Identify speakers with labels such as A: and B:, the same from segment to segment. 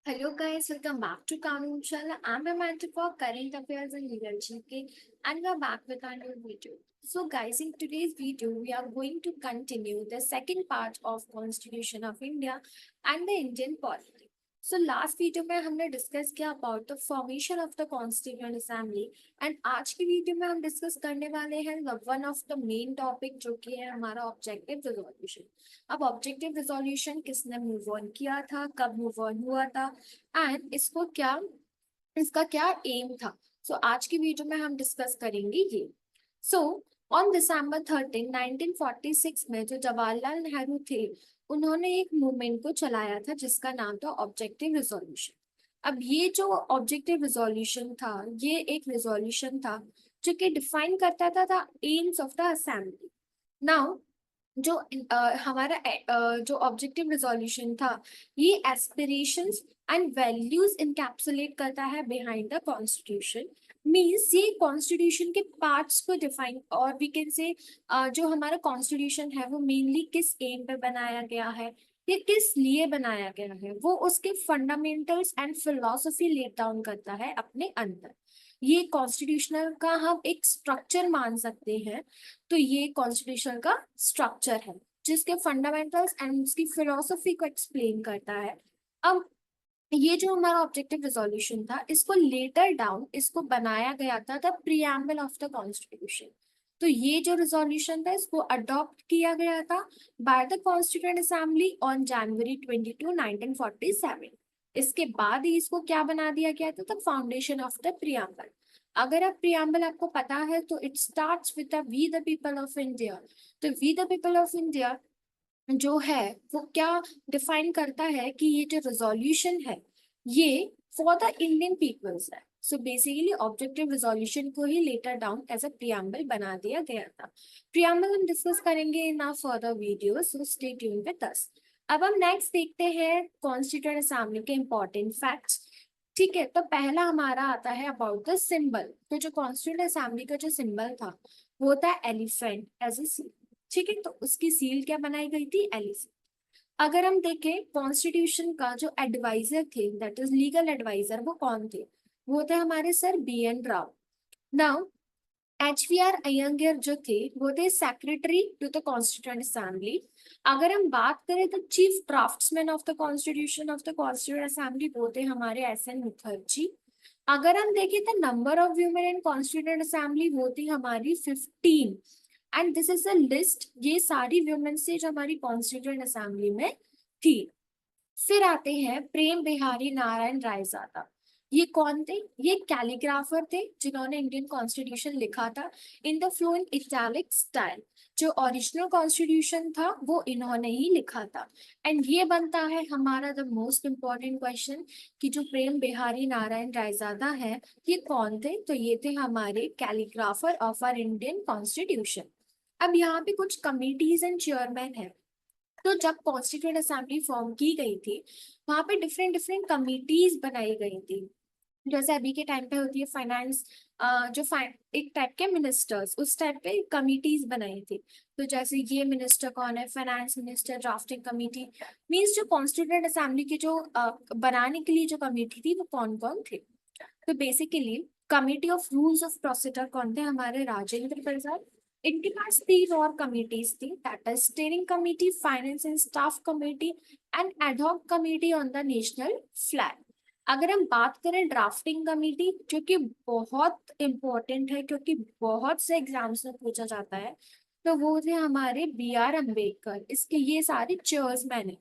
A: Hello guys, welcome back to Kanun Channel. I'm Amanda for Current Affairs and Legal GK and we're back with our new video. So guys, in today's video, we are going to continue the second part of Constitution of India and the Indian polity. So last video में हमने discuss किया about the formation of the Constituent Assembly and आज की video में हम discuss करने वाले हैं one of the main topic जो कि है हमारा ऑब्जेक्टिव रिजोल्यूशन। अब ऑब्जेक्टिव रिजोल्यूशन किसने मूव ऑन किया था, कब मूव ऑन हुआ था एंड इसका क्या एम था। सो आज की वीडियो में हम डिस्कस करेंगे ये। सो ऑन December 13, 1946 में जो जवाहरलाल नेहरू थे उन्होंने एक मूवमेंट को चलाया था जिसका नाम था ऑब्जेक्टिव रिजोल्यूशन। अब ये जो ऑब्जेक्टिव रिजोल्यूशन था ये एक रिजोल्यूशन था जो कि डिफाइन करता था AIIMS of the assembly. Now जो हमारा जो ऑब्जेक्टिव रिजोल्यूशन था ये एस्पिरेशंस एंड वैल्यूज इनकैप्सुलेट करता है बिहाइंड द कॉन्स्टिट्यूशन। मींस ये कॉन्स्टिट्यूशन के पार्ट्स को डिफाइन और वी कैन से जो हमारा कॉन्स्टिट्यूशन है वो मेनली किस एम पे बनाया गया है या किस लिए बनाया गया है वो उसके fundamentals and philosophy let down करता है अपने अंदर। ये कॉन्स्टिट्यूशनल का हम एक स्ट्रक्चर मान सकते हैं। तो ये कॉन्स्टिट्यूशन का स्ट्रक्चर है जिसके फंडामेंटल्स एंड उसकी फिलोसफी को एक्सप्लेन करता है। अब ये जो हमारा ऑब्जेक्टिव रिजोल्यूशन था इसको लेटर डाउन इसको बनाया गया था the preamble of the constitution. तो ये जो रिजोल्यूशन था इसको अडॉप्ट किया गया था by the constituent assembly on January 22, 1947। इसके बाद ही इसको क्या बना दिया गया था the foundation of the preamble. अगर आप प्रीएम्बल आपको पता है तो it starts with the we the people of India. तो we the people of India जो है वो क्या डिफाइन करता है कि ये जो रिजोल्यूशन है ये फॉर द इंडियन पीपल्स है। सो बेसिकली ऑब्जेक्टिव रिजोल्यूशन को ही later down as a preamble बना दिया गया था। प्रियम्बल हम डिस्कस करेंगे in our further video, so stay tune with us. अब हम नेक्स्ट देखते हैं कॉन्स्टिट्यूएंट असेंबली के इंपॉर्टेंट फैक्ट्स। ठीक है, तो पहला हमारा आता है अबाउट द सिंबल। तो जो कॉन्स्टिट्यूएंट असेंबली का जो सिंबल था वो था एलिफेंट एज ए। ठीक है, तो उसकी सील क्या बनाई गई थी, एलिफेंट। अगर हम देखें कॉन्स्टिट्यूशन का जो एडवाइजर थे दैट इज लीगल एडवाइजर वो कौन थे, वो थे हमारे सर BN राव। नाउ HVR अयंगर जो थे वो थे secretary to the constituent assembly. अगर हम बात करें तो chief draftsman of the constitution of the constituent assembly वो थे हमारे SN मुखर्जी। अगर हम देखें तो number of women in constituent assembly वो थी हमारी 15 and this is a list. ये सारी वुमेन से जो हमारी कॉन्स्टिट्यूएंट असेंबली में थी। फिर आते हैं प्रेम बिहारी नारायण रायजादा। ये कौन थे, ये कैलीग्राफर थे जिन्होंने इंडियन कॉन्स्टिट्यूशन लिखा था in the fluent italic style. जो ओरिजिनल कॉन्स्टिट्यूशन था वो इन्होंने ही लिखा था। एंड ये बनता है हमारा द मोस्ट इम्पोर्टेंट क्वेश्चन कि जो प्रेम बिहारी नारायण रायजादा है ये कौन थे, तो ये थे हमारे calligrapher of our Indian constitution. अब यहाँ पे कुछ कमिटीज एंड चेयरमैन है। तो जब कॉन्स्टिट्यूएंट असेंबली फॉर्म की गई थी वहां पे डिफरेंट डिफरेंट कमिटीज बनाई गई थी। जैसे अभी के टाइम पे होती है फाइनेंस, एक टाइप के मिनिस्टर्स उस टाइप पे कमिटीज बनाई थी। तो जैसे ये मिनिस्टर कौन है, finance minister, drafting committee. Means जो कॉन्स्टिट्यूएंट असेंबली की जो बनाने के लिए जो कमेटी थी वो कौन कौन थे। तो basically committee of rules of procedure कौन थे, हमारे राजेंद्र प्रसाद। इनके पास 3 और कमिटीज थी that is steering committee, finance and staff committee and ad hoc committee on the national flag. अगर हम बात करें ड्राफ्टिंग कमेटी जो कि बहुत इंपॉर्टेंट है क्योंकि बहुत से एग्जाम्स में पूछा जाता है, तो वो थे हमारे BR अम्बेडकर। इसके ये सारे चेयर्समैन है।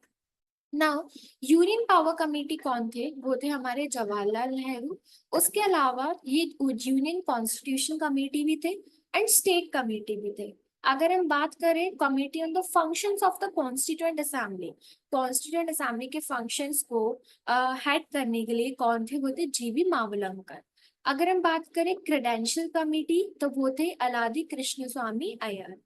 A: नाउ यूनियन पावर कमेटी कौन थे, वो थे हमारे जवाहरलाल नेहरू। उसके अलावा ये यूनियन कॉन्स्टिट्यूशन कमेटी भी थे एंड स्टेट कमेटी भी थे। अगर हम बात करें committee on the functions of the constituent assembly, constituent assembly के फंक्शंस को हेड करने के लिए कौन थे, वो थे GV मावलंकर। अगर हम बात करें क्रेडेंशियल कमेटी तो वो थे अलादी कृष्ण स्वामी अय्यर।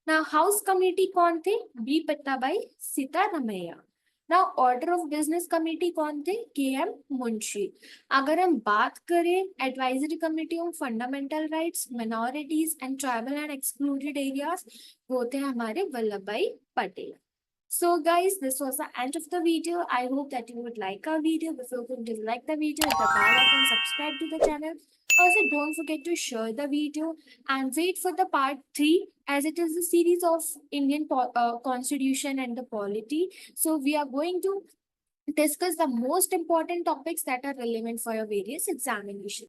A: ना हाउस कमेटी कौन थे, B पट्टाभाई सीतारमैया। ना ऑर्डर ऑफ बिजनेस कमेटी कौन थे, KM मुंशी। अगर हम बात करें advisory committee on fundamental rights, minorities and tribal and excluded areas, वो थे हमारे वल्लभ भाई Patel. So guys, this was the end of the video. I hope that you would like our video. Before you dislike the video, hit the bell icon, subscribe to the channel. Also, don't forget to share the video and wait for the part 3, as it is a series of Indian constitution and the polity. So we are going to discuss the most important topics that are relevant for your various examinations.